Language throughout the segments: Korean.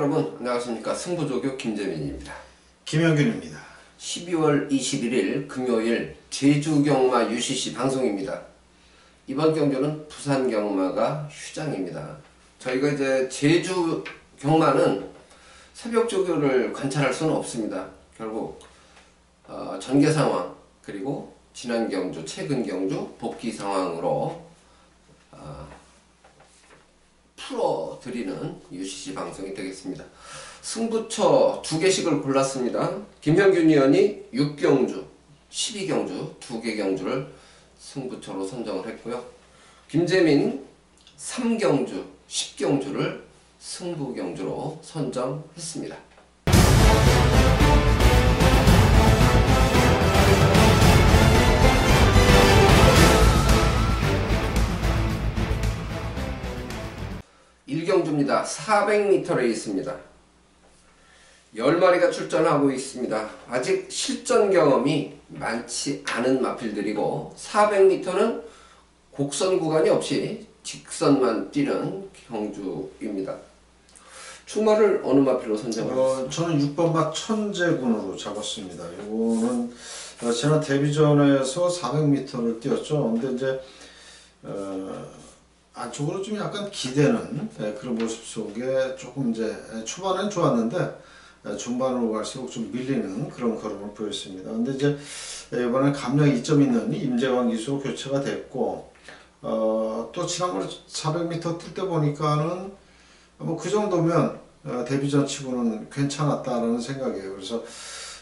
여러분 안녕하십니까. 승부조교 김재민입니다. 김영균입니다. 12월 21일 금요일 제주경마 UCC 방송입니다. 이번 경주는 부산경마가 휴장입니다. 저희가 이제 제주 경마는 새벽 조교를 관찰할 수는 없습니다. 결국 전개 상황 그리고 지난 경주, 최근 경주 복귀 상황으로 풀어드리는 UCC 방송이 되겠습니다. 승부처 2개씩을 골랐습니다. 김현균 의원이 6경주, 12경주 2개 경주를 승부처로 선정을 했고요. 김재민 3경주, 10경주를 승부경주로 선정했습니다. 일경주입니다. 400m 레이스입니다. 10마리가 출전하고 있습니다. 아직 실전 경험이 많지 않은 마필들이고 400m는 곡선 구간이 없이 직선만 뛰는 경주입니다. 충마를 어느 마필로 선정하셨습니까? 저는 6번 마 천재군으로 잡았습니다. 이거는 지난 데뷔전에서 400m를 뛰었죠. 근데 이제 안쪽으로 좀 약간 기대는 그런 모습 속에 조금 이제 초반엔 좋았는데 중반으로 갈수록 좀 밀리는 그런 걸음을 보였습니다. 근데 이제 이번에 감량 2점 있는 임재광 기수로 교체가 됐고 또 지난번에 400m 뛸 때 보니까는 뭐 그 정도면 데뷔전 치고는 괜찮았다라는 생각이에요. 그래서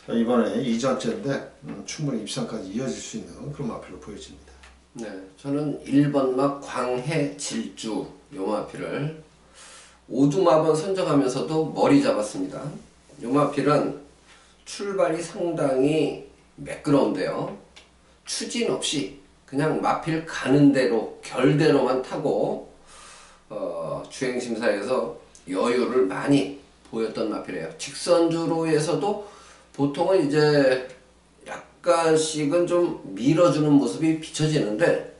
이번에 2전째인데 충분히 입상까지 이어질 수 있는 그런 마필로 보여집니다. 네, 저는 1번 막 광해질주 요 마필을 오두마번 선정하면서도 머리 잡았습니다. 요 마필은 출발이 상당히 매끄러운데요. 추진 없이 그냥 마필 가는 대로 결대로만 타고 주행심사에서 여유를 많이 보였던 마필이에요. 직선주로에서도 보통은 이제 약간씩은 좀 밀어주는 모습이 비춰지는데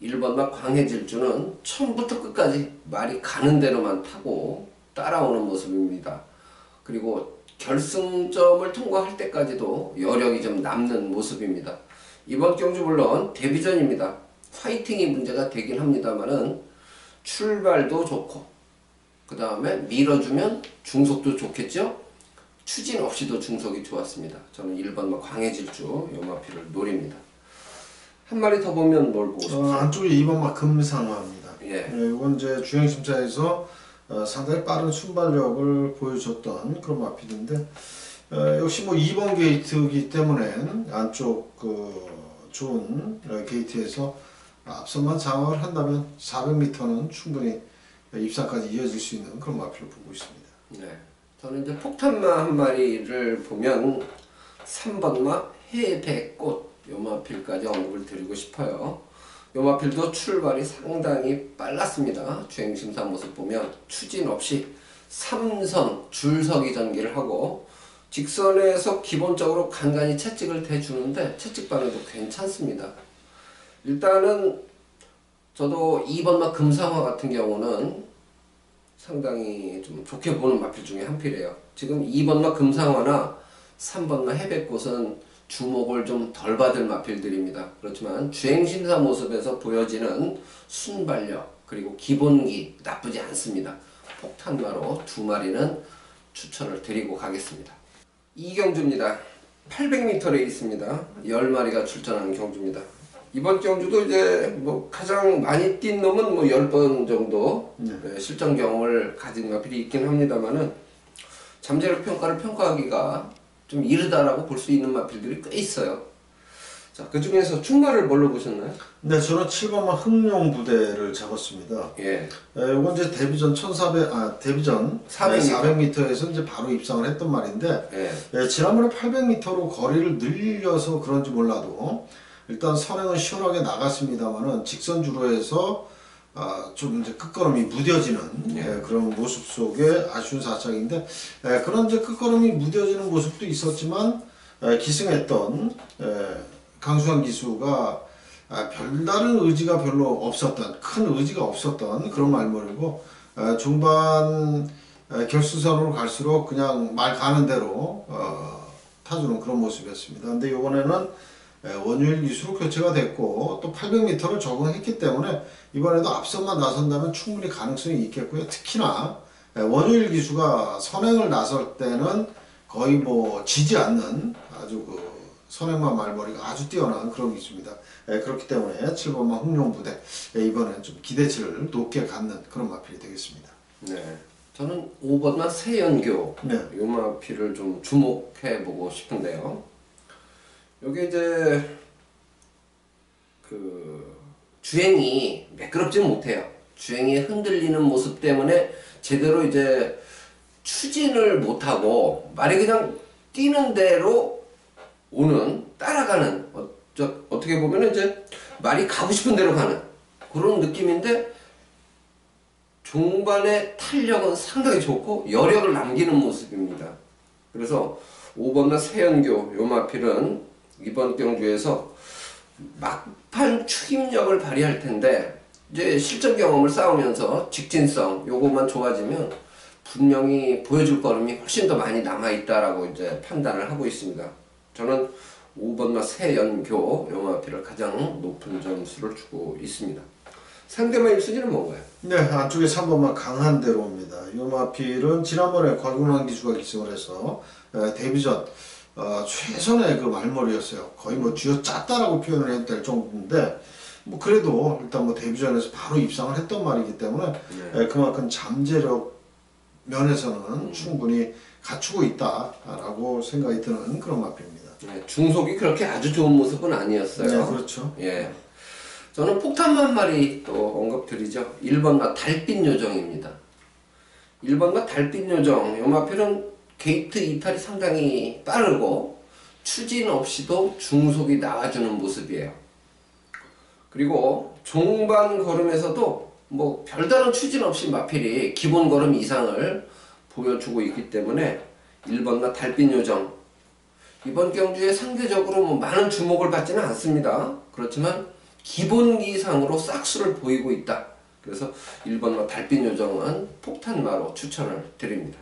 1번 막 광해질주는 처음부터 끝까지 말이 가는 대로만 타고 따라오는 모습입니다. 그리고 결승점을 통과할 때까지도 여력이 좀 남는 모습입니다. 이번 경주 물론 데뷔전입니다. 파이팅이 문제가 되긴 합니다만은 출발도 좋고 그 다음에 밀어주면 중속도 좋겠죠. 추진 없이도 중속이 좋았습니다. 저는 1번 막 광해질주 요 마필을 노립니다. 한 마리 더 보면 뭘 보고 싶어요? 안쪽에 2번 막 금상화입니다. 예. 이건 이제 주행심사에서 상당히 빠른 순발력을 보여줬던 그런 마필인데 역시 뭐 2번 게이트이기 때문에 안쪽 좋은 게이트에서 앞선만 장악을 한다면 400m는 충분히 입상까지 이어질 수 있는 그런 마필을 보고 있습니다. 네. 저는 이제 폭탄마 한 마리를 보면 3번마 해배꽃 요 마필까지 언급을 드리고 싶어요. 요 마필도 출발이 상당히 빨랐습니다. 주행심사 모습 보면 추진 없이 3선 줄서기 전기를 하고 직선에서 기본적으로 간간히 채찍을 대주는데 채찍 반응도 괜찮습니다. 일단은 저도 2번마 금상화 같은 경우는 상당히 좀 좋게 보는 마필 중에 한 필이에요. 지금 2번마 금상화나 3번마 해배꽃은 주목을 좀 덜 받을 마필들입니다. 그렇지만 주행심사 모습에서 보여지는 순발력 그리고 기본기 나쁘지 않습니다. 폭탄마로 2마리는 추천을 드리고 가겠습니다. 이경주입니다. 800m 레이스입니다. 10마리가 출전하는 경주입니다. 이번 경주도 이제 뭐 가장 많이 뛴 놈은 뭐 10번 정도 실전 경험을 가진 마필이 있긴 합니다만은 잠재력 평가를 평가하기가 좀 이르다라고 볼 수 있는 마필들이 꽤 있어요. 자, 그 중에서 충마를 뭘로 보셨나요? 네, 저는 7번마 흥룡 부대를 잡았습니다. 예. 이건 이제 데뷔전 400m에서 이제 바로 입상을 했던 말인데, 지난번에 800m로 거리를 늘려서 그런지 몰라도, 일단 선행은 시원하게 나갔습니다만은 직선주로에서 좀 이제 끝걸음이 무뎌지는 그런 모습 속에 아쉬운 사짝인데, 그런 이제 끝걸음이 무뎌지는 모습도 있었지만, 기승했던, 강수환 기수가 별다른 의지가 별로 없었던, 큰 의지가 없었던 그런 말머리고 중반 결승선으로 갈수록 그냥 말 가는 대로 타주는 그런 모습이었습니다. 근데 이번에는 원유일 기수로 교체가 됐고 또 800m를 적응했기 때문에 이번에도 앞선만 나선다면 충분히 가능성이 있겠고요. 특히나 원유일 기수가 선행을 나설 때는 거의 뭐 지지 않는 아주 그 선행만 말머리가 아주 뛰어난 그런 기수입니다. 그렇기 때문에 7번마 흥룡부대 이번엔 좀 기대치를 높게 갖는 그런 마필이 되겠습니다. 네, 저는 5번마 세연교 네. 요 마필을 좀 주목해 보고 싶은데요. 요게 이제 그 주행이 매끄럽지 못해요. 주행이 흔들리는 모습 때문에 제대로 이제 추진을 못하고 말이 그냥 뛰는 대로 오는 따라가는 어떻게 보면 이제 말이 가고 싶은 대로 가는 그런 느낌인데 종반의 탄력은 상당히 좋고 여력을 남기는 모습입니다. 그래서 5번마 세연교 요 마필은 이번 경주에서 막판 추임력을 발휘할 텐데 이제 실전 경험을 쌓으면서 직진성 요것만 좋아지면 분명히 보여줄 걸음이 훨씬 더 많이 남아있다라고 이제 판단을 하고 있습니다. 저는 5번마 세연교 요 마필을 가장 높은 점수를 주고 있습니다. 상대방 1순위는 뭔가요? 네, 안쪽에 3번마 강한대로입니다. 이 마필은 지난번에 곽용환 기수가 기승을 해서 데뷔전 최선의 그 말머리였어요. 거의 뭐 쥐어짰다라고 표현을 해도 될 정도인데 뭐 그래도 일단 뭐 데뷔전에서 바로 입상을 했던 말이기 때문에 그만큼 잠재력 면에서는 충분히 갖추고 있다라고 생각이 드는 그런 마필입니다. 네, 중속이 그렇게 아주 좋은 모습은 아니었어요. 네, 그렇죠. 예. 저는 폭탄만 한 마리 또 언급드리죠. 1번마 달빛 요정입니다. 1번마 달빛 요정 요 마필은 게이트 이탈이 상당히 빠르고 추진 없이도 중속이 나와주는 모습이에요. 그리고 종반 걸음에서도 뭐 별다른 추진 없이 마필이 기본 걸음 이상을 보여주고 있기 때문에 1번마 달빛 요정 이번 경주에 상대적으로 뭐 많은 주목을 받지는 않습니다. 그렇지만 기본기상으로 싹수를 보이고 있다. 그래서 1번마 달빛 요정은 폭탄마로 추천을 드립니다.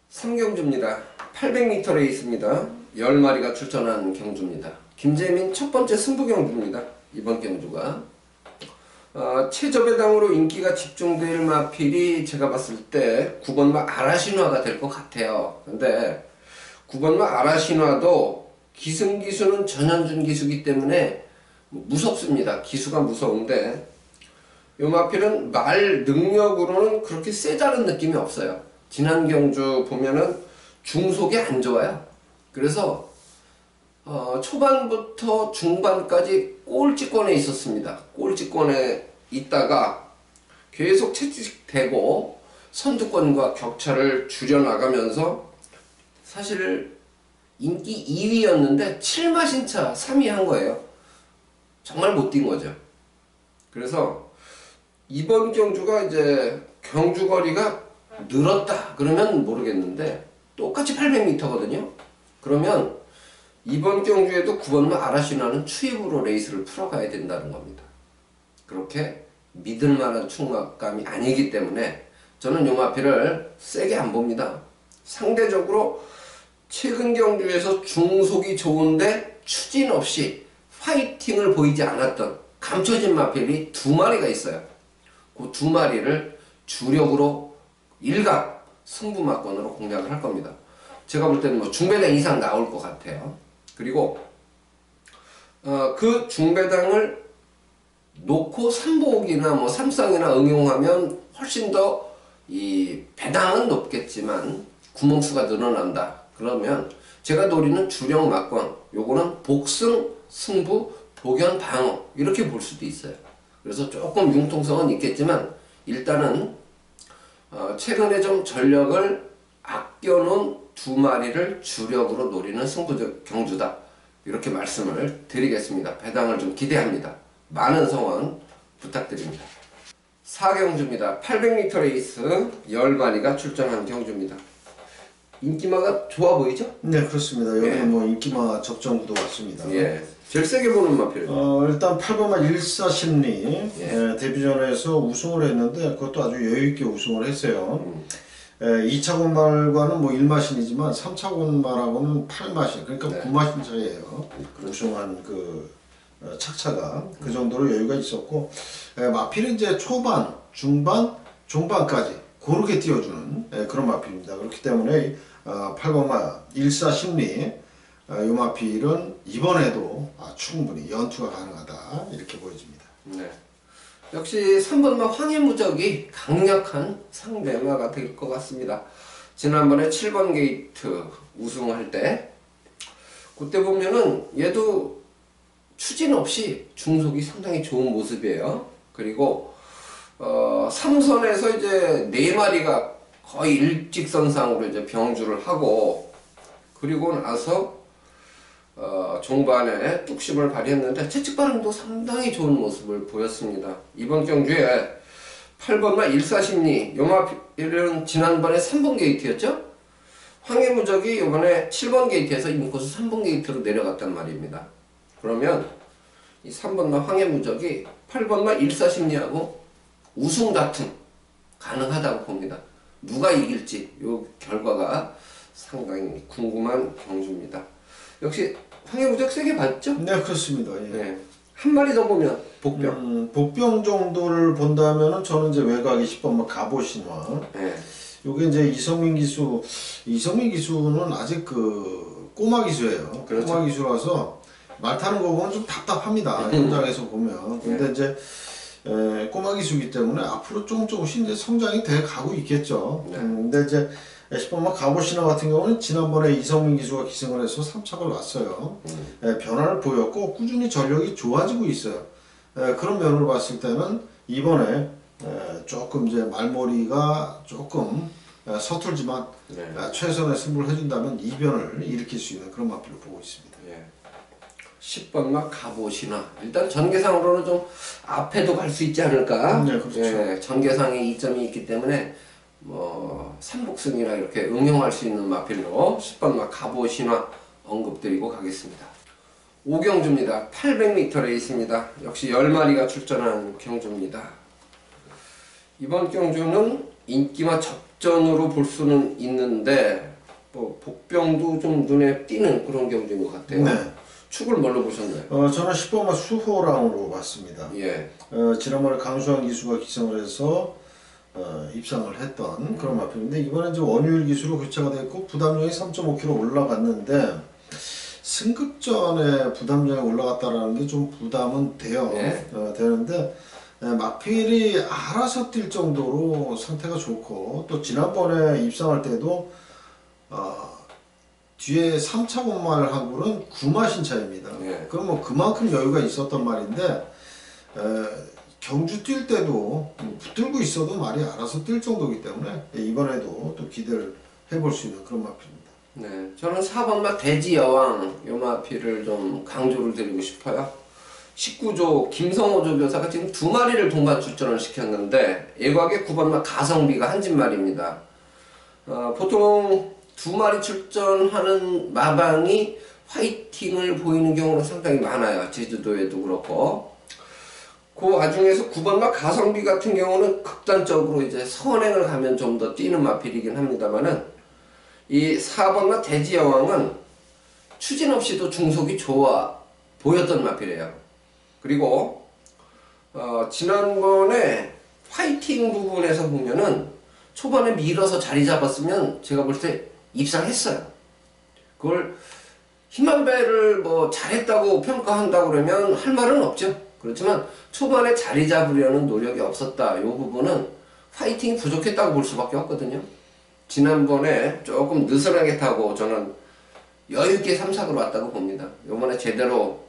3경주입니다. 800m 레이스입니다. 10마리가 출전한 경주입니다. 김재민 첫 번째 승부 경주입니다. 이번 경주가 최저배당으로 인기가 집중될 마필이 제가 봤을 때 9번마 아라시노아가 될 것 같아요. 근데 9번마 아라시노아도 기승기수는 전현준 기수기 때문에 무섭습니다. 기수가 무서운데 요 마필은 말 능력으로는 그렇게 세다는 느낌이 없어요. 지난 경주 보면은 중속이 안 좋아요. 그래서 초반부터 중반까지 꼴찌권에 있었습니다. 꼴찌권에 있다가 계속 채찍되고 선두권과 격차를 줄여나가면서 사실 인기 2위였는데 7마신차 3위 한 거예요. 정말 못 뛴 거죠. 그래서 이번 경주가 이제 경주거리가 늘었다 그러면 모르겠는데 똑같이 800m거든요. 그러면 이번 경주에도 9번마 아라시나는 추입으로 레이스를 풀어가야 된다는 겁니다. 그렇게 믿을 만한 충막감이 아니기 때문에 저는 요 마필을 세게 안 봅니다. 상대적으로 최근 경주에서 중속이 좋은데 추진 없이 파이팅을 보이지 않았던 감춰진 마필이 2마리가 있어요. 그 2마리를 주력으로 일각 승부마권으로 공략을 할 겁니다. 제가 볼 때는 뭐 중배당 이상 나올 것 같아요. 그리고 그 중배당을 놓고 3복이나 뭐 삼성이나 응용하면 훨씬 더 이 배당은 높겠지만 구멍수가 늘어난다. 그러면 제가 노리는 주력 막권 요거는 복승, 승부, 복연, 방어 이렇게 볼 수도 있어요. 그래서 조금 융통성은 있겠지만 일단은 최근에 좀 전력을 아껴놓은 2마리를 주력으로 노리는 승부적 경주다. 이렇게 말씀을 드리겠습니다. 배당을 좀 기대합니다. 많은 성원 부탁드립니다. 4경주입니다. 800m 레이스 10마리가 출전한 경주입니다. 인기마가 좋아 보이죠? 네, 그렇습니다. 여기는 뭐 인기마 적정구도 같습니다. 예. 제일 세게 보는 마필이죠. 일단 8번마 일사심리 데뷔전에서 우승을 했는데 그것도 아주 여유있게 우승을 했어요. 2차권 말과는 뭐 1마신이지만 3차권 말하고는 8마신, 그러니까 네. 9마신 차이예요. 우승한 그 착차가 그 정도로 여유가 있었고, 마필은 이제 초반, 중반, 중반까지 고르게 띄워주는 그런 마필입니다. 그렇기 때문에 8번마 1사 심리 이 마필은 이번에도 충분히 연투가 가능하다 이렇게 보여집니다. 네. 역시 3번마 황해무적이 강력한 상대마가 될 것 같습니다. 지난번에 7번 게이트 우승할 때 그때 보면은 얘도 추진 없이 중속이 상당히 좋은 모습이에요. 그리고 3선에서 이제 4마리가 거의 일직선상으로 이제 병주를 하고, 그리고 나서 종반에 뚝심을 발휘했는데 채찍 발음도 상당히 좋은 모습을 보였습니다. 이번 경주에 8번마 1사심리 요마필은 지난번에 3번 게이트였죠? 황해무적이 이번에 7번 게이트에서 인코스 3번 게이트로 내려갔단 말입니다. 그러면 이 3번마 황해무적이 8번마 1사심리하고 우승 다툼 가능하다고 봅니다. 누가 이길지 이 결과가 상당히 궁금한 경주입니다. 역시 황해무적 세게 봤죠? 네, 그렇습니다. 예. 네. 한 마리 더 보면 복병. 복병 정도를 본다면은 저는 이제 외곽이 10번마 갑오신화. 네. 요게 이제 이성민 기수는 아직 그 꼬마 기수예요. 그렇죠. 꼬마 기수라서 말 타는 거 보면 좀 답답합니다. 현장에서 보면. 근데 이제 꼬마 기수이기 때문에 앞으로 조금씩 이제 성장이 돼 가고 있겠죠. 네. 근데 이제 10번마 갑오신화 같은 경우는 지난번에 이성민 기수가 기승을 해서 3착을 왔어요. 변화를 보였고 꾸준히 전력이 좋아지고 있어요. 그런 면으로 봤을 때는 이번에 조금 이제 말머리가 조금 서툴지만 네. 최선의 승부를 해준다면 이변을 일으킬 수 있는 그런 마필로 보고 있습니다. 예. 10번마 갑오신화. 일단 전개상으로는 좀 앞에도 갈 수 있지 않을까? 네, 그렇죠. 예, 전개상에 이점이 있기 때문에 뭐 삼복승이나 이렇게 응용할 수 있는 마필로 10번마 갑오신화 언급드리고 가겠습니다. 5경주입니다. 800m 레이스입니다. 역시 10마리가 출전한 경주입니다. 이번 경주는 인기마 접전으로 볼 수는 있는데 뭐 복병도 좀 눈에 띄는 그런 경주인 것 같아요. 네. 축을 뭘로 보셨나요? 저는 10번마 수호랑으로 봤습니다. 예. 지난번에 강수환 기수가 기승을 해서 입상을 했던 그런 마필인데 이번에 이제 원유일 기수로 교체가 됐고 부담량이 3.5kg 올라갔는데 승급전에 부담량이 올라갔다라는 게 좀 부담은 돼요. 네. 되는데 마필이 알아서 뛸 정도로 상태가 좋고 또 지난번에 입상할 때도 뒤에 3차 본말하고는 9마신 차입니다. 네. 그럼 뭐 그만큼 여유가 있었던 말인데 경주 뛸 때도 붙들고 있어도 말이 알아서 뛸 정도이기 때문에 이번에도 또 기대를 해볼 수 있는 그런 마필입니다. 네, 저는 4번마 돼지여왕 요 마필을 좀 강조를 드리고 싶어요. 19조 김성호 조교사가 지금 2마리를 동반 출전을 시켰는데 예곽에 9번마 가성비가 한 진말입니다. 보통 2마리 출전하는 마방이 화이팅을 보이는 경우가 상당히 많아요. 제주도에도 그렇고. 그 와중에서 9번마 가성비 같은 경우는 극단적으로 이제 선행을 가면 좀 더 뛰는 마필이긴 합니다만은 이 4번마 돼지여왕은 추진 없이도 중속이 좋아 보였던 마필이에요. 그리고 지난번에 파이팅 부분에서 보면은 초반에 밀어서 자리 잡았으면 제가 볼 때 입상했어요. 그걸 힘한배를 뭐 잘했다고 평가한다고 그러면 할 말은 없죠. 그렇지만 초반에 자리 잡으려는 노력이 없었다. 이 부분은 파이팅이 부족했다고 볼 수밖에 없거든요. 지난번에 조금 느슨하게 타고 저는 여유있게 3삭으로 왔다고 봅니다. 요번에 제대로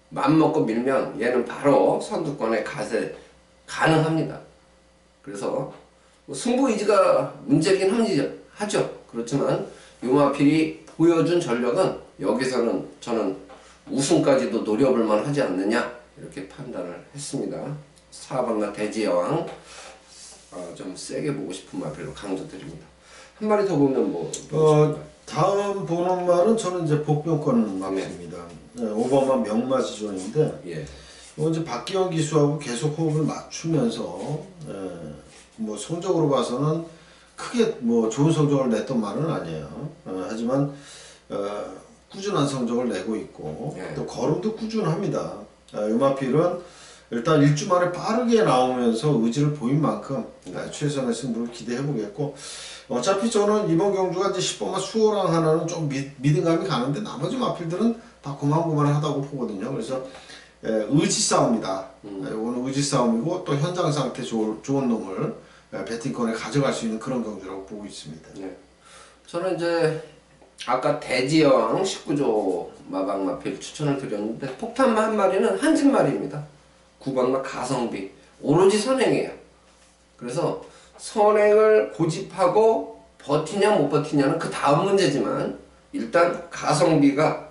맘먹고 밀면 얘는 바로 선두권에 가세 가능합니다. 그래서 뭐 승부 의지가 문제긴 하죠. 그렇지만 요마필이 보여준 전력은 여기서는 저는 우승까지도 노려볼 만하지 않느냐 이렇게 판단을 했습니다. 4번마 돼지여왕 좀 세게 보고 싶은 마필로 강조드립니다. 한 마리 더 보면 뭐 다음 보는 말은 저는 이제 복병권 마필입니다. 5번마 명마지존인데 예. 이건 이제 박기영 기수하고 계속 호흡을 맞추면서 뭐 성적으로 봐서는 크게 뭐 좋은 성적을 냈던 말은 아니에요. 하지만 꾸준한 성적을 내고 있고 예. 또 걸음도 꾸준합니다. 요마필은 일단 일주 만에 빠르게 나오면서 의지를 보인 만큼 최선의 승부를 기대해 보겠고, 어차피 저는 이번 경주가 이제 10번마 수호랑 하나는 좀 믿음감이 가는데 나머지 마필들은 다 고만고만하다고 보거든요. 그래서 의지 싸움이다. 이거는 의지 싸움이고 또 현장 상태 좋은 놈을 배팅권에 가져갈 수 있는 그런 경주라고 보고 있습니다. 네. 저는 이제 아까 대지여왕 19조 마방마필 추천을 드렸는데 폭탄마 한 마리는 한진마리입니다. 9번마 가성비 오로지 선행이에요. 그래서 선행을 고집하고 버티냐 못 버티냐는 그 다음 문제지만 일단 가성비가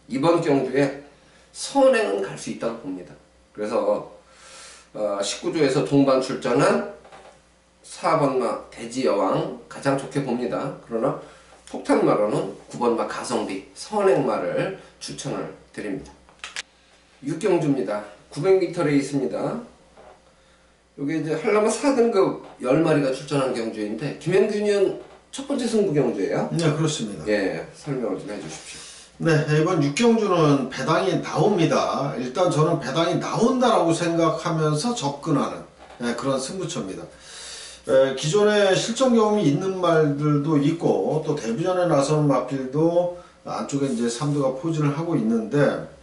이번 경주에 선행은 갈 수 있다고 봅니다. 그래서 19조에서 동반 출전한 4번마 대지여왕 가장 좋게 봅니다. 그러나 폭탄마로는 9번마 가성비 선행마를 추천을 드립니다. 6경주입니다. 900m 레이스입니다. 이게 이제 한라마 4등급 10마리가 출전한 경주인데 김영균 의원 첫 번째 승부 경주예요. 네, 그렇습니다. 예, 설명을 좀 해주십시오. 네, 이번 6경주는 배당이 나옵니다. 일단 저는 배당이 나온다라고 생각하면서 접근하는 그런 승부처입니다. 기존에 실전 경험이 있는 말들도 있고 또 데뷔전에 나서는 마필도 안쪽에 이제 3두가 포진을 하고 있는데,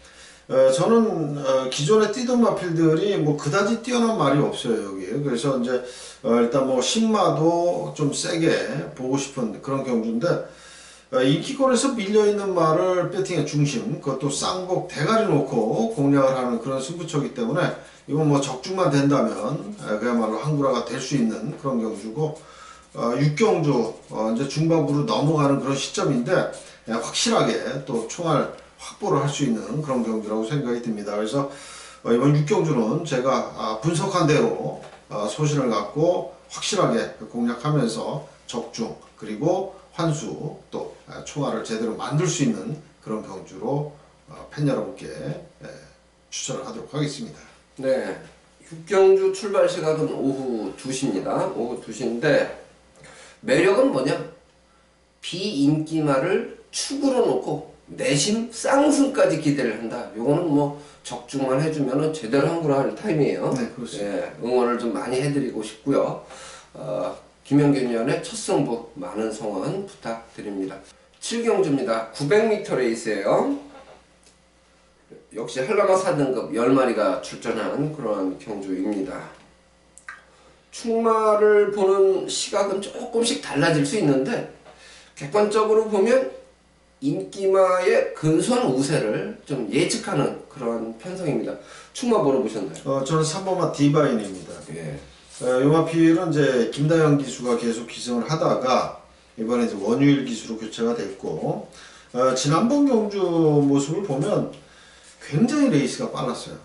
저는 기존에 뛰던 마필들이 뭐 그다지 뛰어난 말이 없어요 여기. 그래서 이제 일단 뭐 신마도 좀 세게 보고 싶은 그런 경주인데, 인기권에서 밀려있는 말을 배팅의 중심, 그것도 쌍복 대가리 놓고 공략을 하는 그런 승부처이기 때문에 이건 뭐 적중만 된다면 그야말로 한구라가 될 수 있는 그런 경주고, 6경주 이제 중반부로 넘어가는 그런 시점인데 확실하게 또 총알 확보를 할 수 있는 그런 경주라고 생각이 듭니다. 그래서 이번 6경주는 제가 분석한 대로 소신을 갖고 확실하게 공략하면서 적중 그리고 환수 또 총알을 제대로 만들 수 있는 그런 경주로 팬 여러분께 추천을 하도록 하겠습니다. 네, 6경주 출발 시각은 오후 2시입니다. 오후 2시인데 매력은 뭐냐? 비인기말을 축으로 놓고 내심 쌍승까지 기대를 한다. 요거는 뭐 적중만 해주면은 제대로 한구라 할 타임이에요. 네, 그렇습니다. 예, 응원을 좀 많이 해드리고 싶고요. 김영균 위원의 첫 승부 많은 성원 부탁드립니다. 7경주입니다. 900m 레이스예요. 역시 한라마 4등급 10마리가 출전한 그런 경주입니다. 충마를 보는 시각은 조금씩 달라질 수 있는데 객관적으로 보면 인기마의 근소한 우세를 좀 예측하는 그런 편성입니다. 충마 보러 보셨나요? 저는 3번마 디바인입니다. 예. 요마필은 이제 김다영 기수가 계속 기승을 하다가 이번에 이제 원유일 기수로 교체가 됐고, 지난번 경주 모습을 보면 굉장히 레이스가 빨랐어요.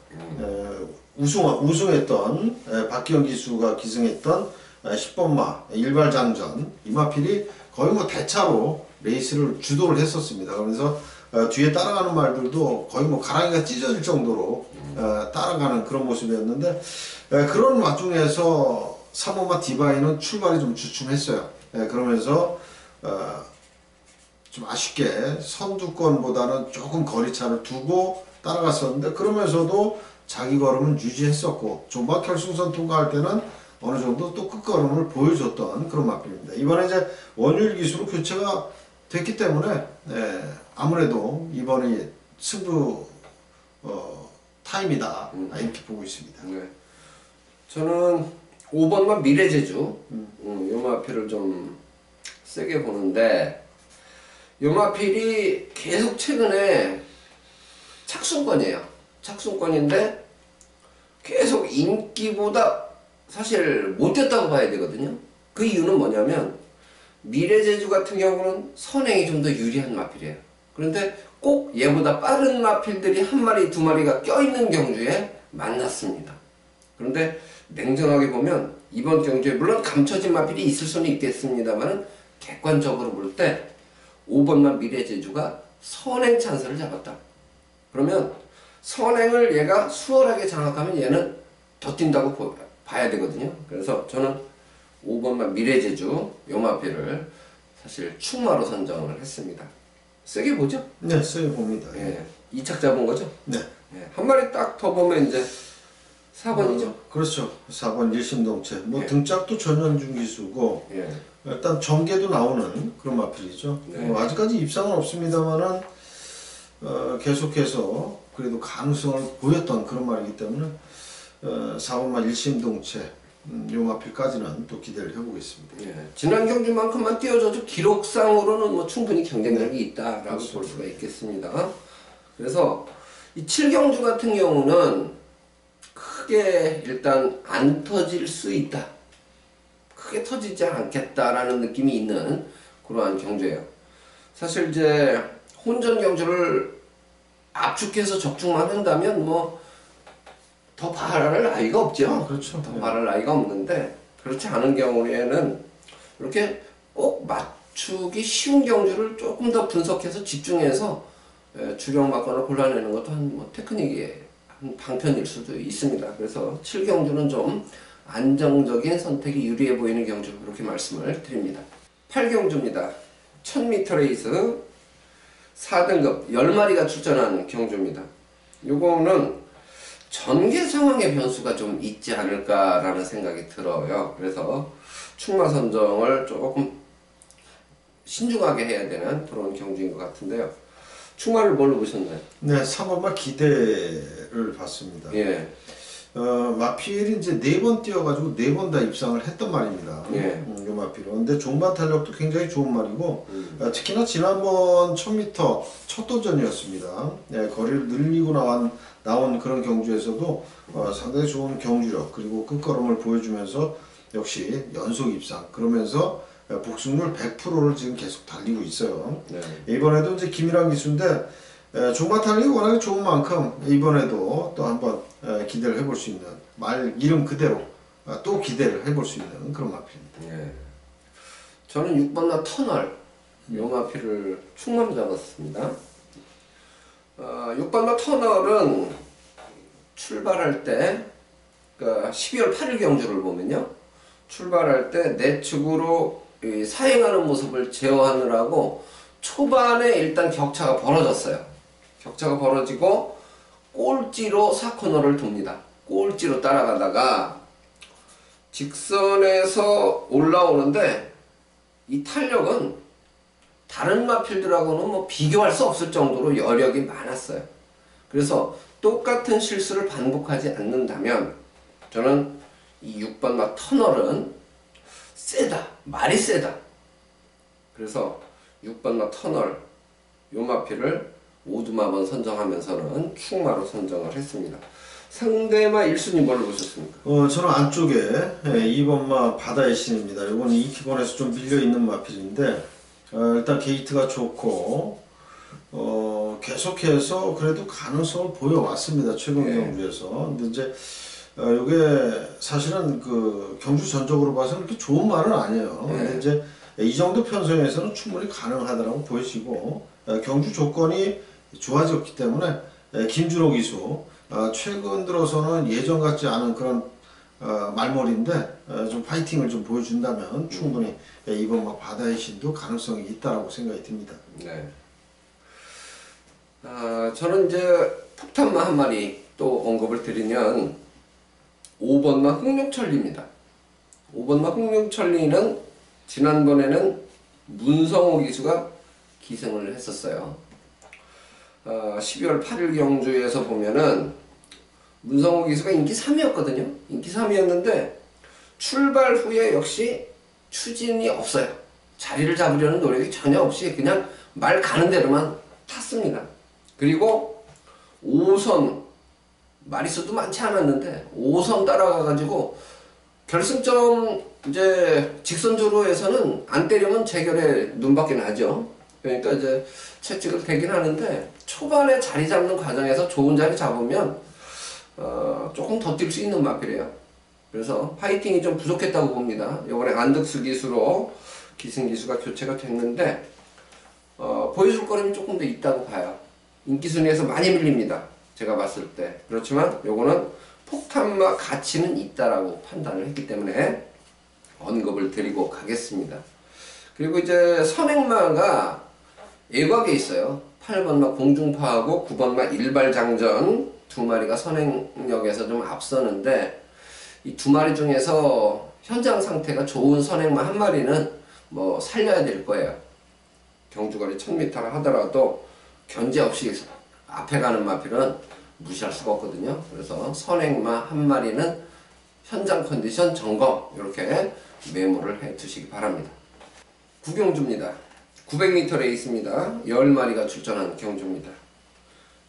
우승했던 박기영 기수가 기승했던 10번마 일발장전 이마필이 거의 뭐 대차로 레이스를 주도를 했었습니다. 그래서 뒤에 따라가는 말들도 거의 뭐 가랑이가 찢어질 정도로 따라가는 그런 모습이었는데, 그런 와중에서 3번마 디바인은 출발이 좀 주춤했어요. 그러면서 좀 아쉽게 선두권보다는 조금 거리차를 두고 따라갔었는데, 그러면서도 자기 걸음은 유지했었고 종반 결승선 통과할 때는 어느 정도 또 끝걸음을 보여줬던 그런 마필입니다. 이번에 이제 원유일 기수로 교체가 됐기 때문에 아무래도 이번에 승부 타임이다 이렇게 보고 있습니다. 네. 저는 5번만 미래제주 요마필을 좀 세게 보는데, 요마필이 계속 최근에 착순권이에요. 착순권인데 계속 인기보다 사실 못 뛰었다고 봐야 되거든요. 그 이유는 뭐냐면 미래제주 같은 경우는 선행이 좀 더 유리한 마필이에요. 그런데 꼭 얘보다 빠른 마필들이 한 마리 두 마리가 껴있는 경주에 만났습니다. 그런데 냉정하게 보면 이번 경주에 물론 감춰진 마필이 있을 수는 있겠습니다만 객관적으로 볼 때 5번만 미래제주가 선행 찬스를 잡았다. 그러면 선행을 얘가 수월하게 장악하면 얘는 더 뛴다고 봐야 되거든요. 그래서 저는 5번마 미래제주 요마필을 사실 충마로 선정을 했습니다. 세게 보죠? 네, 세게 봅니다. 예. 2착 잡은 거죠? 네. 예. 한 마리 딱 더 보면 이제 4번이죠? 그렇죠. 4번 일심동체. 뭐 예. 등짝도 전연중 기수고 예. 일단 전개도 나오는 그런 마필이죠. 네. 아직까지 입상은 없습니다만은 계속해서 그래도 가능성을 보였던 그런 말이기 때문에 4번만 일심동체 요 마필까지는 또 기대를 해보겠습니다. 예. 지난 경주만큼만 띄워줘도 기록상으로는 뭐 충분히 경쟁력이 있다라고 그렇습니다. 볼 수가 있겠습니다. 그래서 이 7경주 같은 경우는 크게 일단 안 터질 수 있다. 크게 터지지 않겠다라는 느낌이 있는 그러한 경주예요. 사실 이제 혼전 경주를 압축해서 적중만 한다면 뭐 더 바랄 나이가 없죠. 그렇죠. 더 바랄 나이가 없는데 그렇지 않은 경우에는 이렇게 꼭 맞추기 쉬운 경주를 조금 더 분석해서 집중해서 주력 막건을 골라내는 것도 한 테크닉의 한 방편일 수도 있습니다. 그래서 7경주는 좀 안정적인 선택이 유리해 보이는 경주 그렇게 말씀을 드립니다. 8경주입니다. 1000m 레이스 4등급 10마리가 출전한 경주입니다. 요거는 전개 상황의 변수가 좀 있지 않을까라는 생각이 들어요. 그래서 충마 선정을 조금 신중하게 해야 되는 그런 경주인 것 같은데요. 충마를 뭘로 보셨나요? 네, 3번만 기대를 봤습니다. 예. 마필이 이제 4번 뛰어가지고 4번 다 입상을 했던 말입니다. 예. 요 마필은. 근데 종반 탄력도 굉장히 좋은 말이고, 특히나 지난번 1000m 첫 도전이었습니다. 예, 거리를 늘리고 나온 그런 경주에서도 상당히 좋은 경주력, 그리고 끝걸음을 보여주면서 역시 연속 입상, 그러면서 복승률 100%를 지금 계속 달리고 있어요. 네. 이번에도 이제 김일환 기수인데, 종반 탄력이 워낙에 좋은 만큼 이번에도 또 한번 기대를 해볼 수 있는 말 이름 그대로 또 기대를 해볼 수 있는 그런 마필입니다. 예. 저는 6번나 터널 요 마필을 충마로 잡았습니다. 6번나 터널은 출발할 때 그러니까 12월 8일 경주를 보면요. 출발할 때 내축으로 사행하는 모습을 제어하느라고 초반에 일단 격차가 벌어졌어요. 격차가 벌어지고 꼴찌로 4코너를 돕니다. 꼴찌로 따라가다가 직선에서 올라오는데 이 탄력은 다른 마필들하고는 뭐 비교할 수 없을 정도로 여력이 많았어요. 그래서 똑같은 실수를 반복하지 않는다면 저는 이 6번 마 터널은 세다. 말이 세다. 그래서 6번 마 터널 요 마필을 오두마번 선정하면서는 충마로 선정을 했습니다. 상대마 1순위 뭘로 보셨습니까? 저는 안쪽에 2번마 바다의 신입니다. 이건 2키권에서 좀 밀려있는 마필인데 일단 게이트가 좋고 계속해서 그래도 가능성을 보여왔습니다. 최근 경주에서. 근데 이제 이게 사실은 그 경주 전적으로 봐서는 그렇게 좋은 말은 아니에요. 근데 이제 이 정도 편성에서는 충분히 가능하다고 보여지고 경주 조건이 좋아졌기 때문에 김준호 기수 최근 들어서는 예전 같지 않은 그런 말머리인데 좀 파이팅을 좀 보여준다면 충분히 이번 막 바다의 신도 가능성이 있다라고 생각이 듭니다. 네. 저는 이제 폭탄마 한 마리 또 언급을 드리면 5번마 흥룡천리입니다. 5번마 흥룡천리는 지난번에는 문성호 기수가 기승을 했었어요. 12월 8일 경주에서 보면은 문성호 기수가 인기 3위였거든요. 인기 3위였는데 출발 후에 역시 추진이 없어요. 자리를 잡으려는 노력이 전혀 없이 그냥 말 가는 대로만 탔습니다. 그리고 5선 마리수도 많지 않았는데 5선 따라가가지고 결승점 이제 직선주로에서는 안 때리면 재결에 눈밖에 나죠. 그러니까 이제 채찍을 대긴 하는데 초반에 자리 잡는 과정에서 좋은 자리 잡으면 조금 더 뛸 수 있는 마필이에요. 그래서 파이팅이 좀 부족했다고 봅니다. 이번에 안득수 기수로 기승 기수가 교체가 됐는데 보여줄 거림이 조금 더 있다고 봐요. 인기 순위에서 많이 밀립니다. 제가 봤을 때. 그렇지만 요거는 폭탄마 가치는 있다라고 판단을 했기 때문에 언급을 드리고 가겠습니다. 그리고 이제 선행마가 예곽에 있어요. 8번마 공중파하고 9번마 일발장전 두 마리가 선행력에서 좀 앞서는데, 이 두 마리 중에서 현장 상태가 좋은 선행마 한 마리는 뭐 살려야 될 거예요. 경주거리 1000m를 하더라도 견제 없이 앞에 가는 마필은 무시할 수가 없거든요. 그래서 선행마 한 마리는 현장 컨디션 점검 이렇게 메모를 해 두시기 바랍니다. 구경주입니다. 900m 레이스입니다. 10마리가 출전한 경주입니다.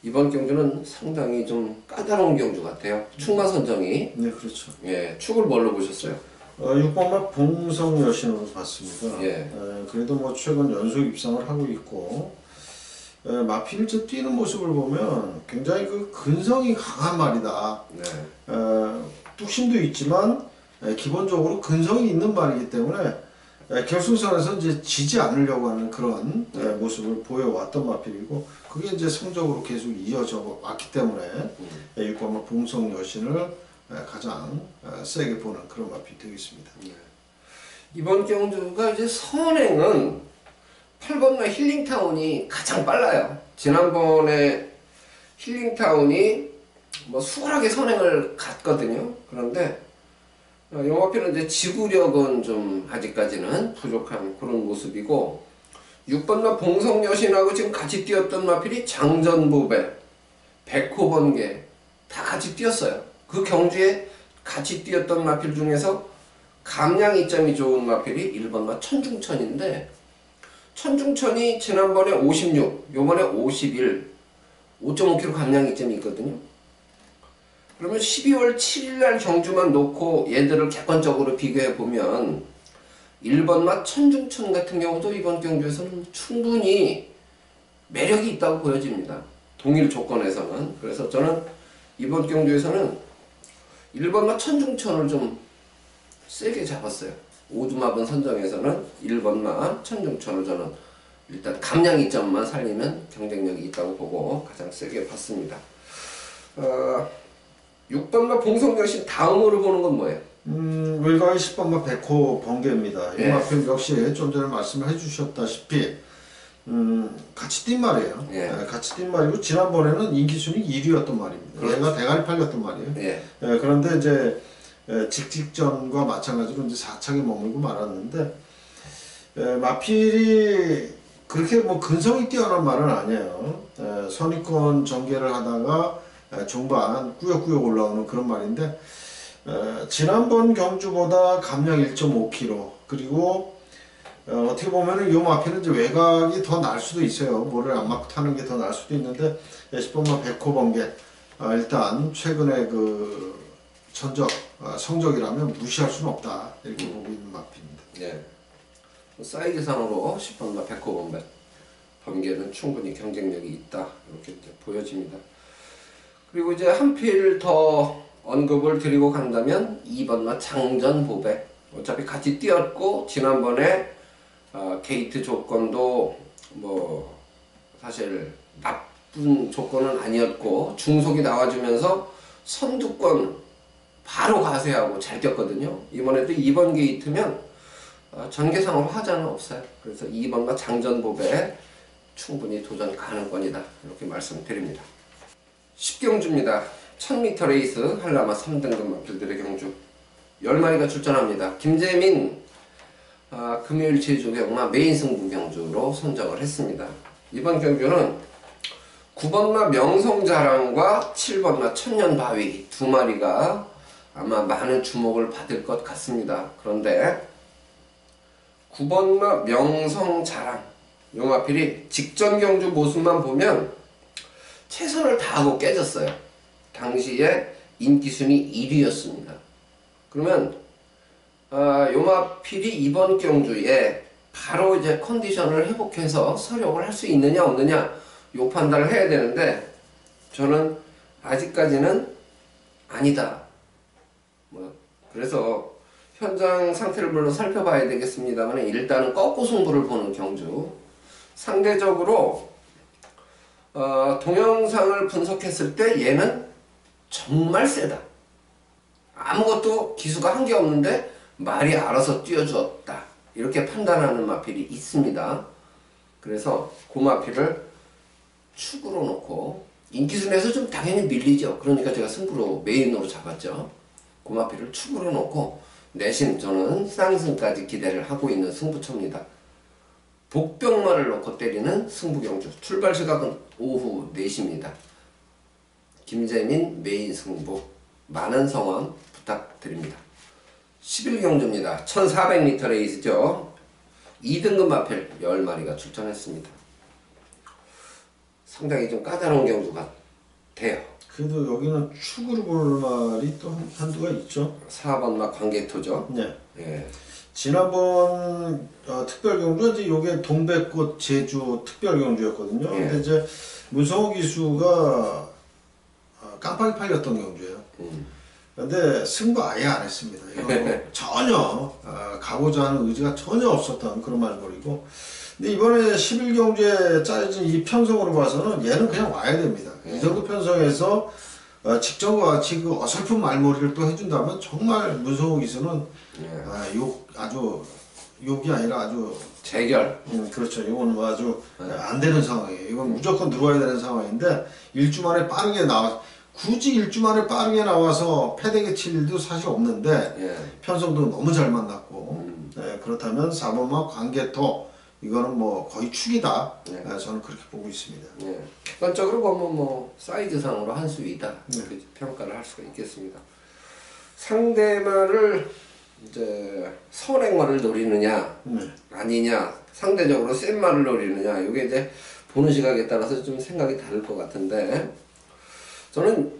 이번 경주는 상당히 좀 까다로운 경주 같아요. 축마 선정이. 네, 그렇죠. 예, 축을 뭘로 보셨어요? 6번마 봉성 여신으로 봤습니다. 예. 그래도 뭐 최근 연속 입상을 하고 있고, 마필즈 뛰는 모습을 보면 굉장히 그 근성이 강한 말이다. 네. 뚝심도 있지만 기본적으로 근성이 있는 말이기 때문에 결승선에서 이제 지지 않으려고 하는 그런 모습을 보여왔던 마필이고, 그게 이제 성적으로 계속 이어져 왔기 때문에 6번마 봉성 여신을 가장 세게 보는 그런 마필이 되겠습니다. 네. 이번 경주가 이제 선행은 8번마 힐링타운이 가장 빨라요. 지난번에 힐링타운이 뭐 수월하게 선행을 갔거든요. 그런데 영화표는 이제 지구력은 좀 아직까지는 부족한 그런 모습이고, 6번마 봉성여신하고 지금 같이 뛰었던 마필이 장전보배, 백호번개 다 같이 뛰었어요. 그 경주에 같이 뛰었던 마필 중에서 감량 이점이 좋은 마필이 1번마 천중천인데, 천중천이 지난번에 56, 요번에 51, 5.5km 감량 이점이 있거든요. 그러면 12월 7일날 경주만 놓고 얘들을 객관적으로 비교해 보면 1번마 천중천 같은 경우도 이번 경주에서는 충분히 매력이 있다고 보여집니다. 동일 조건에서는. 그래서 저는 이번 경주에서는 1번마 천중천을 좀 세게 잡았어요. 오두마번 선정에서는 1번마 천중천을 저는 일단 감량 이점만 살리면 경쟁력이 있다고 보고 가장 세게 봤습니다. 6번마 봉성여신 다음으로 보는 건 뭐예요? 외곽의 10번마 백호 번개입니다. 이 예. 마필 역시 좀 전에 말씀을 해주셨다시피 같이 뛴 말이에요. 예. 같이 뛴 말이고, 지난번에는 인기순위 1위였던 말입니다. 그렇죠. 얘가 대가리 팔렸던 말이에요. 예. 그런데 이제 직직전과 마찬가지로 이제 4착에 머물고 말았는데, 마필이 그렇게 뭐 근성이 뛰어난 말은 아니에요. 선의권 전개를 하다가 중반 꾸역꾸역 올라오는 그런 말인데, 지난번 경주보다 감량 1.5km, 그리고 어떻게 보면은 요 마필은 이제 외곽이 더 날 수도 있어요. 모래를 안 맞고 타는 게 더 날 수도 있는데, 10번마 백호 번개 일단 최근에 그 성적이라면 무시할 수는 없다, 이렇게 보고 있는 마필입니다. 예. 사이즈상으로 10번마 백호 번개는 충분히 경쟁력이 있다 이렇게 이제 보여집니다. 그리고 이제 한 필 더 언급을 드리고 간다면 2번마 장전보배, 어차피 같이 뛰었고 지난번에 게이트 조건도 뭐 사실 나쁜 조건은 아니었고 중속이 나와주면서 선두권 바로 가세하고 잘 뛰었거든요. 이번에도 2번 게이트면 전개상으로 하자는 없어요. 그래서 2번과 장전보배 충분히 도전 가능권이다 이렇게 말씀드립니다. 10경주입니다. 1000m 레이스 한라마 3등급 마필들의 경주 10마리가 출전합니다. 김재민 금요일 제주경마 메인 승부 경주로 선정을 했습니다. 이번 경주는 9번마 명성자랑과 7번마 천년바위 두 마리가 아마 많은 주목을 받을 것 같습니다. 그런데 9번마 명성자랑 요 마필이 직전 경주 모습만 보면 최선을 다하고 깨졌어요. 당시에 인기순위 1위였습니다. 그러면 요 마필이 이번 경주에 바로 이제 컨디션을 회복해서 서력을 할 수 있느냐 없느냐 요 판단을 해야 되는데, 저는 아직까지는 아니다. 그래서 현장 상태를 물론 살펴봐야 되겠습니다만 일단은 꺾고 승부를 보는 경주. 상대적으로 동영상을 분석했을 때 얘는 정말 세다. 아무것도 기수가 한 게 없는데 말이 알아서 뛰어주었다 이렇게 판단하는 마필이 있습니다. 그래서 그 마필을 축으로 놓고 인기순에서 좀 당연히 밀리죠. 그러니까 제가 승부로 메인으로 잡았죠. 그 마필을 축으로 놓고 내심 저는 상승까지 기대를 하고 있는 승부처입니다. 복병마를 놓고 때리는 승부경주. 출발 시각은 오후 4시입니다. 김재민 메인 승부. 많은 성원 부탁드립니다. 11경주입니다. 1400m 레이스죠. 2등급 마필 10마리가 출전했습니다. 상당히 좀 까다로운 경주 같아요. 그래도 여기는 축으로 볼 말이 또 한두가 있죠. 4번마 광개토죠. 네. 예. 지난번 특별경주 이제 요게 동백꽃 제주 특별경주였거든요. 예. 근데 이제 문성호 기수가 깜빡이 팔렸던 경주예요. 근데 승부 아예 안 했습니다. 이거 전혀 가고자 하는 의지가 전혀 없었던 그런 말벌이고. 근데 이번에 11경주에 짜여진 이 편성으로 봐서는 얘는 그냥 와야 됩니다. 이 정도 편성에서 직전과 같이 그 어설픈 말머리를 또 해준다면 정말 문성호 기수는 아주 욕이 아니라 아주 재결. 그렇죠. 이건 뭐 아주 안 되는 상황이에요. 이건 무조건 들어와야 되는 상황인데 일주 만에 빠르게 굳이 일주 만에 빠르게 나와서 패대기 칠 일도 사실 없는데 편성도 너무 잘 만났고 그렇다면 4번마 광개토 이거는 뭐 거의 축이다. 저는 그렇게 보고 있습니다. 객관적으로 보면 뭐 사이즈상으로 한 수위다 이렇게 평가를 할 수가 있겠습니다. 상대마를 이제 선행마를 노리느냐 아니냐 상대적으로 센 마를 노리느냐 이게 이제 보는 시각에 따라서 좀 생각이 다를 것 같은데 저는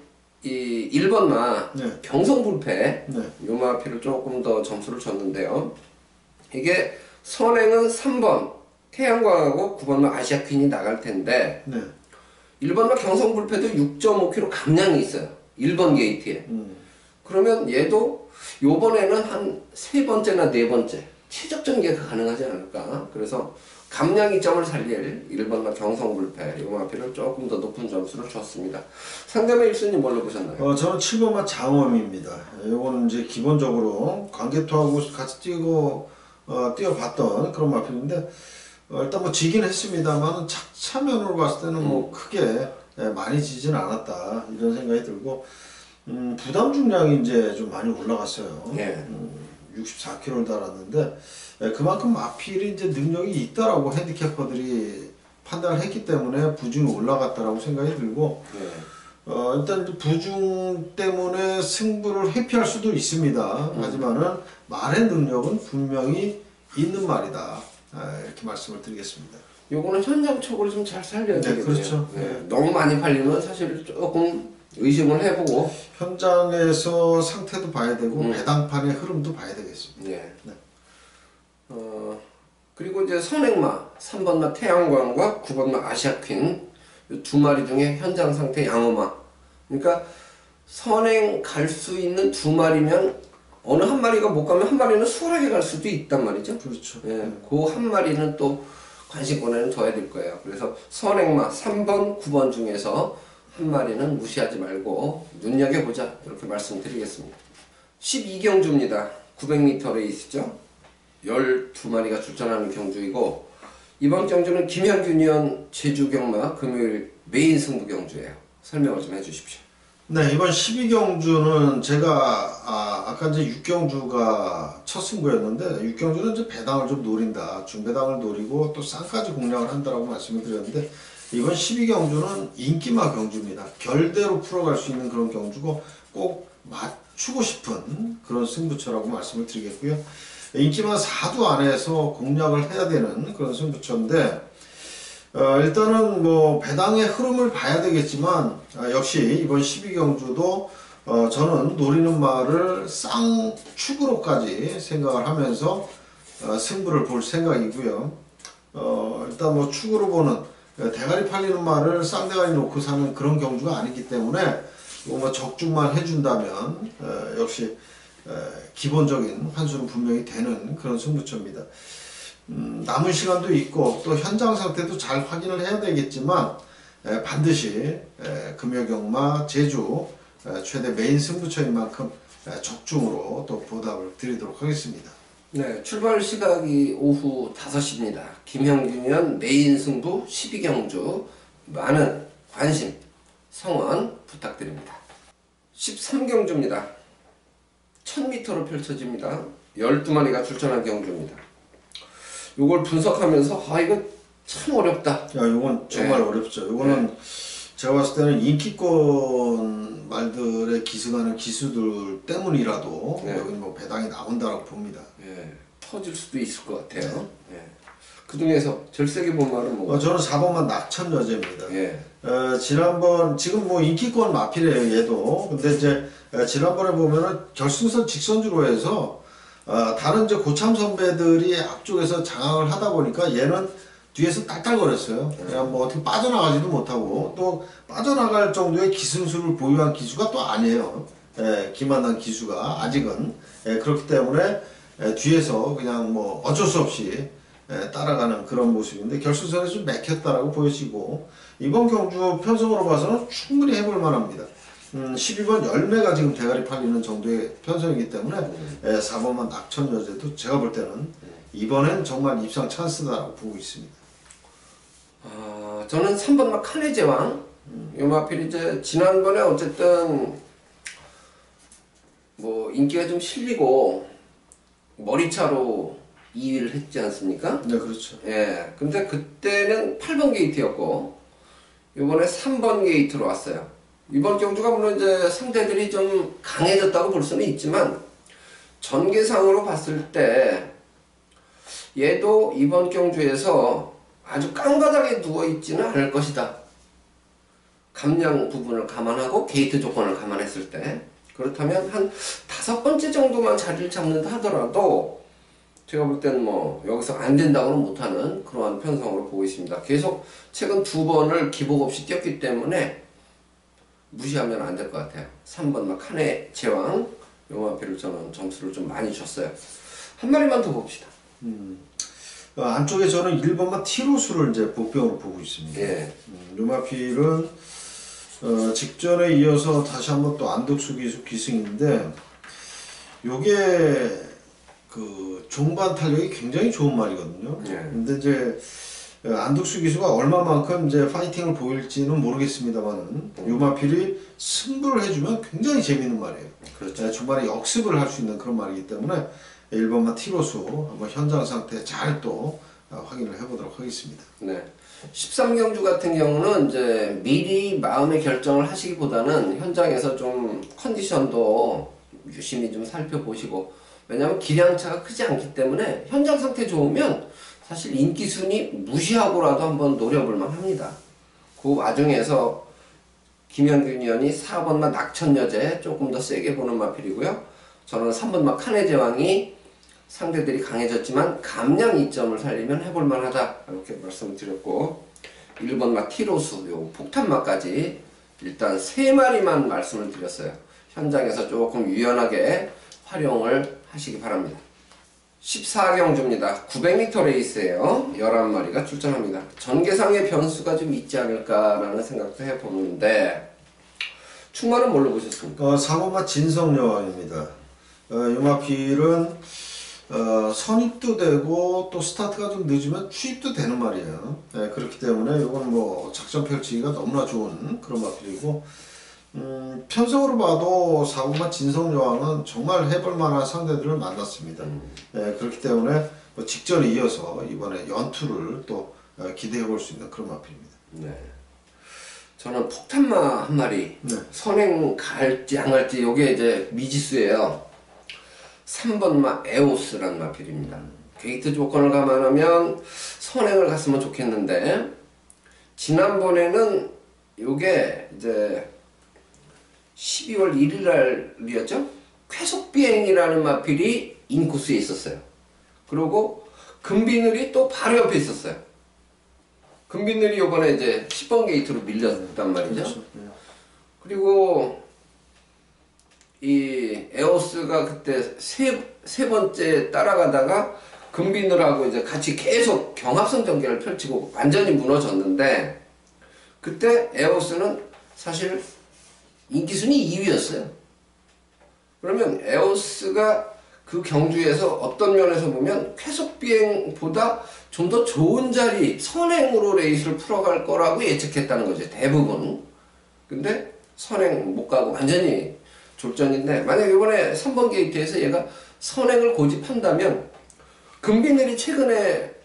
이 1번마 경성불패 요 마필을 조금 더 점수를 줬는데요. 이게 선행은 3번 태양광하고 9번마 아시아퀸이 나갈 텐데 1번마 경성불패도 6.5kg 감량이 있어요. 1번 게이트에. 그러면 얘도 요번에는 한 3번째나 4번째 최적 전개가 가능하지 않을까. 그래서 감량이점을 살릴 1번마 경성불패 요 마필을 조금 더 높은 점수를 줬습니다. 상대만 1순위 뭘로 보셨나요? 저는 7번마 장엄입니다. 요거는 이제 기본적으로 광개토하고 같이 뛰어봤던 그런 마필인데 일단 뭐 지긴 했습니다만 착차면으로 봤을 때는 뭐 크게 많이 지진 않았다 이런 생각이 들고 부담 중량이 이제 좀 많이 올라갔어요. 64kg를 달았는데 그만큼 마필이 이제 능력이 있다라고 핸디캐퍼들이 판단을 했기 때문에 부중이 올라갔다라고 생각이 들고 일단 부중 때문에 승부를 회피할 수도 있습니다. 하지만은 말의 능력은 분명히 있는 말이다. 이렇게 말씀을 드리겠습니다. 요거는 현장적으로 좀 잘 살려야 되겠네요. 그렇죠. 너무 많이 팔리면 사실 조금 의심을 해보고 현장에서 상태도 봐야 되고 배당판의 흐름도 봐야 되겠습니다. 그리고 이제 선행마 3번마 태양광과 9번마 아시아퀸 이 두 마리 중에 현장 상태 양호마. 그러니까 선행 갈 수 있는 두 마리면 어느 한 마리가 못 가면 한 마리는 수월하게 갈 수도 있단 말이죠. 그렇죠. 그 한 마리는 또 관심권에는 둬야 될 거예요. 그래서 선행마 3번, 9번 중에서 한 마리는 무시하지 말고 눈여겨보자 이렇게 말씀드리겠습니다. 12경주입니다. 900m 레이스죠. 12마리가 출전하는 경주이고 이번 경주는 김현균 의원 제주경마 금요일 메인 승부 경주예요. 설명을 좀 해주십시오. 네, 이번 12경주는 제가 아까 이제 6경주가 첫 승부였는데 6경주는 이제 배당을 좀 노린다. 중배당을 노리고 또 쌍까지 공략을 한다라고 말씀을 드렸는데 이번 12경주는 인기마 경주입니다. 결대로 풀어갈 수 있는 그런 경주고 꼭 맞추고 싶은 그런 승부처라고 말씀을 드리겠고요. 인기마 4두 안에서 공략을 해야 되는 그런 승부처인데 일단은 뭐 배당의 흐름을 봐야 되겠지만 역시 이번 12경주도 저는 노리는 말을 쌍축으로까지 생각을 하면서 승부를 볼 생각이고요. 일단 뭐 축으로 보는 대가리 팔리는 말을 쌍대가리 놓고 사는 그런 경주가 아니기 때문에 뭐 적중만 해준다면 역시 기본적인 환수는 분명히 되는 그런 승부처입니다. 남은 시간도 있고 또 현장 상태도 잘 확인을 해야 되겠지만 반드시 금요경마 제주 최대 메인 승부처인 만큼 적중으로 또 보답을 드리도록 하겠습니다. 네, 출발 시각이 오후 5시입니다. 김형균위원 메인 승부 12경주 많은 관심, 성원 부탁드립니다. 13경주입니다. 1000m로 펼쳐집니다. 12마리가 출전한 경주입니다. 요걸 분석하면서 이거 참 어렵다. 이건 정말 어렵죠. 이거는 제가 봤을 때는 인기권 말들의 기승하는 기수들 때문이라도 여기 뭐 배당이 나온다고 봅니다. 터질 수도 있을 것 같아요. 그 중에서 제일 세게 본 말은 뭐? 저는 4번만 낙천 여제입니다. 지난번 지금 뭐 인기권 마필이에요 얘도. 근데 이제 지난번에 보면은 결승선 직선주로 해서 다른 이제 고참 선배들이 앞쪽에서 장악을 하다 보니까 얘는 뒤에서 딸딸거렸어요. 그냥 뭐 어떻게 빠져나가지도 못하고 또 빠져나갈 정도의 기승수를 보유한 기수가 또 아니에요. 김한남 기수가 아직은 그렇기 때문에 뒤에서 그냥 뭐 어쩔 수 없이 따라가는 그런 모습인데 결승선에 좀 맥혔다라고 보여지고 이번 경주 편성으로 봐서는 충분히 해볼 만합니다. 12번 열매가 지금 대가리 팔리는 정도의 편성이기 때문에 4번만 낙천 여제도 제가 볼 때는 이번엔 정말 입상 찬스다라고 보고 있습니다. 저는 3번만 칸의 제왕. 요마필이 이제 지난번에 어쨌든 뭐 인기가 좀 실리고 머리차로 2위를 했지 않습니까? 네, 그렇죠. 근데 그때는 8번 게이트였고 이번에 3번 게이트로 왔어요. 이번 경주가 물론 이제 상대들이 좀 강해졌다고 볼 수는 있지만 전개상으로 봤을 때 얘도 이번 경주에서 아주 깡바닥에 누워있지는 않을 것이다. 감량 부분을 감안하고 게이트 조건을 감안했을 때 그렇다면 한 5번째 정도만 자리를 잡는다 하더라도 제가 볼 때는 뭐 여기서 안 된다고는 못하는 그러한 편성으로 보고 있습니다. 계속 최근 2번을 기복 없이 뛰었기 때문에 무시하면 안 될 것 같아요. 3번 막 칸의 제왕 요마필을 저는 점수를 좀 많이 줬어요. 한 마리만 더 봅시다. 안쪽에 저는 1번만 티로수를 이제 복병으로 보고 있습니다. 요마필은 직전에 이어서 다시 한번 또 안덕수 기수 기승인데 요게 그 종반 탄력이 굉장히 좋은 말이거든요. 근데 이제 안덕수 기수가 얼마만큼 이제 파이팅을 보일지는 모르겠습니다만은 요마필이 승부를 해주면 굉장히 재밌는 말이에요. 그렇죠. 중반에 역습을 할 수 있는 그런 말이기 때문에 1번만 티로수 한번 현장 상태 잘 또 확인을 해보도록 하겠습니다. 13경주 같은 경우는 이제 미리 마음의 결정을 하시기보다는 현장에서 좀 컨디션도 유심히 좀 살펴보시고 왜냐하면 기량차가 크지 않기 때문에 현장 상태 좋으면 사실 인기순위 무시하고라도 한번 노려볼만 합니다. 그 와중에서 김현균 위원이 4번만 낙천여제 조금 더 세게 보는 마필이고요. 저는 3번만 칸의 제왕이 상대들이 강해졌지만 감량 이점을 살리면 해볼만 하다 이렇게 말씀을 드렸고 1번마 티로수 요 폭탄마까지 일단 3마리만 말씀을 드렸어요. 현장에서 조금 유연하게 활용을 하시기 바랍니다. 14경주입니다. 900m 레이스예요. 11마리가 출전합니다. 전개상의 변수가 좀 있지 않을까라는 생각도 해보는데 충만은 뭘로 보셨습니까? 4번마 진성여왕입니다. 요마필은 선입도 되고 또 스타트가 좀 늦으면 추입도 되는 말이에요. 그렇기 때문에 이건 뭐 작전 펼치기가 너무나 좋은 그런 마필이고 편성으로 봐도 4번마 진성여왕은 정말 해볼 만한 상대들을 만났습니다. 그렇기 때문에 뭐 직전에 이어서 이번에 연투를 또 기대해 볼 수 있는 그런 마필입니다. 저는 폭탄마 한 마리 선행 갈지 안 갈지 요게 이제 미지수예요. 3번마 에오스라는 마필입니다. 게이트 조건을 감안하면 선행을 갔으면 좋겠는데 지난번에는 요게 이제 12월 1일 날이었죠? 쾌속비행이라는 마필이 인코스에 있었어요. 그리고 금비늘이 또 바로 옆에 있었어요. 금비늘이 요번에 이제 10번 게이트로 밀렸단 말이죠. 그렇죠. 그리고 이 에오스가 그때 세 번째 따라가다가 금비늘하고 이제 같이 계속 경합선 전개를 펼치고 완전히 무너졌는데 그때 에오스는 사실 인기순위 2위였어요. 그러면 에오스가 그 경주에서 어떤 면에서 보면 쾌속비행보다 좀 더 좋은 자리, 선행으로 레이스를 풀어갈 거라고 예측했다는 거죠. 대부분. 근데 선행 못 가고 완전히 졸전인데, 만약 이번에 3번 게이트에서 얘가 선행을 고집한다면 금비늘이 최근에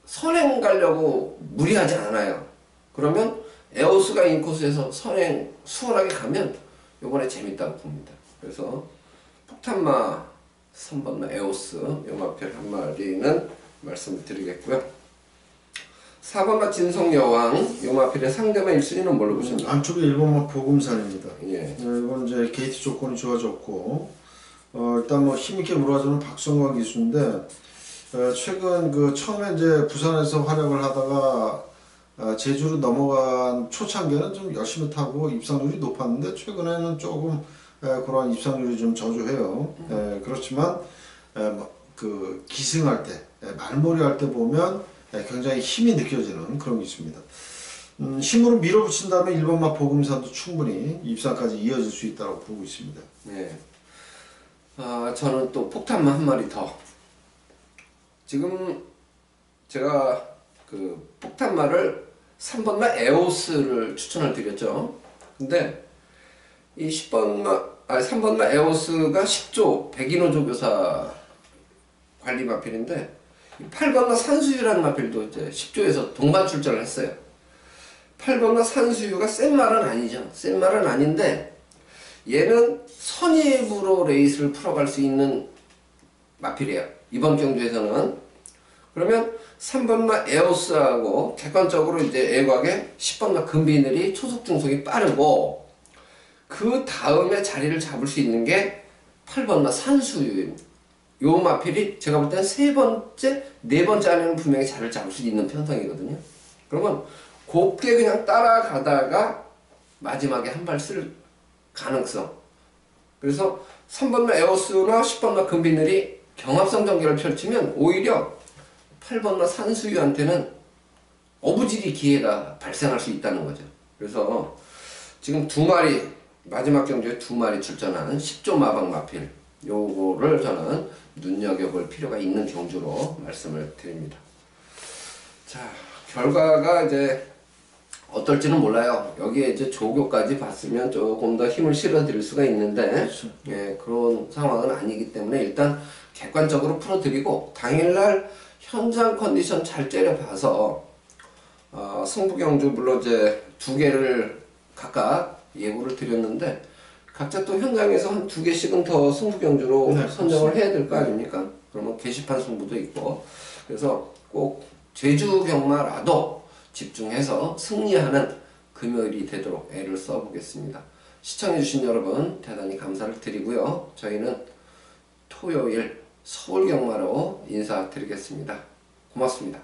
선행 가려고 무리하지 않아요. 그러면 에오스가 인코스에서 선행 수월하게 가면 이번에 재밌다고 봅니다. 그래서 폭탄마 3번마 에오스 요마필 한 마리는 말씀을 드리겠고요. 4번마 진성여왕 요마필의 상대마 1순위는 뭘로 보셨나요? 안쪽에 1번마 보금산입니다. 예. 이건 이제 게이트 조건이 좋아졌고, 일단 뭐 힘있게 몰아주는 박성광 기수인데, 최근 그 처음에 이제 부산에서 활약을 하다가 제주로 넘어간 초창기에는 좀 열심히 타고 입상률이 높았는데, 최근에는 조금 그러한 입상률이 좀 저조해요. 그렇지만 그 기승할 때, 말몰이 할 때 보면 굉장히 힘이 느껴지는 그런 게 있습니다. 힘으로 밀어붙인다면 1번마 보금산도 충분히 입상까지 이어질 수 있다고 보고 있습니다. 네. 저는 또 폭탄마 한 마리 더. 지금 제가 그 폭탄마를 3번마 에오스를 추천을 드렸죠. 근데 이 3번마 에오스가 10조 백인호 교사 관리 마필인데, 8번마 산수유라는 마필도 이제 10조에서 동반 출전을 했어요. 8번마 산수유가 센 말은 아니죠. 센 말은 아닌데, 얘는 선입으로 레이스를 풀어갈 수 있는 마필이에요. 이번 경주에서는. 그러면 3번마 에오스하고 객관적으로 이제 애곽에 10번마 금비늘이 초속 중속이 빠르고, 그 다음에 자리를 잡을 수 있는 게 8번마 산수유입니다. 요 마필이 제가 볼 때는 세 번째, 네 번째 안에는 분명히 자리를 잡을 수 있는 편성이거든요. 그러면 곱게 그냥 따라가다가 마지막에 한 발 쓸 가능성. 그래서 3번마 에오스나 10번마 금비늘이 경합성 전개를 펼치면 오히려 8번마 산수유한테는 어부지리 기회가 발생할 수 있다는 거죠. 그래서 지금 두 마리, 마지막 경주에 두 마리 출전한 10조 마방 마필, 요거를 저는 눈여겨볼 필요가 있는 경주로 말씀을 드립니다. 자, 결과가 이제 어떨지는 몰라요. 여기에 이제 조교까지 봤으면 조금 더 힘을 실어 드릴 수가 있는데, 그렇죠. 예, 그런 상황은 아니기 때문에 일단 객관적으로 풀어드리고, 당일날 현장 컨디션 잘 째려봐서 승부 경주 물론 이제 두 개를 각각 예고를 드렸는데, 각자 또 현장에서 한 두 개씩은 더 승부 경주로 선정을 해야 될 거 아닙니까? 그러면 게시판 승부도 있고, 그래서 꼭 제주 경마라도 집중해서 승리하는 금요일이 되도록 애를 써보겠습니다. 시청해주신 여러분 대단히 감사를 드리고요. 저희는 토요일 서울 경마로 인사드리겠습니다. 고맙습니다.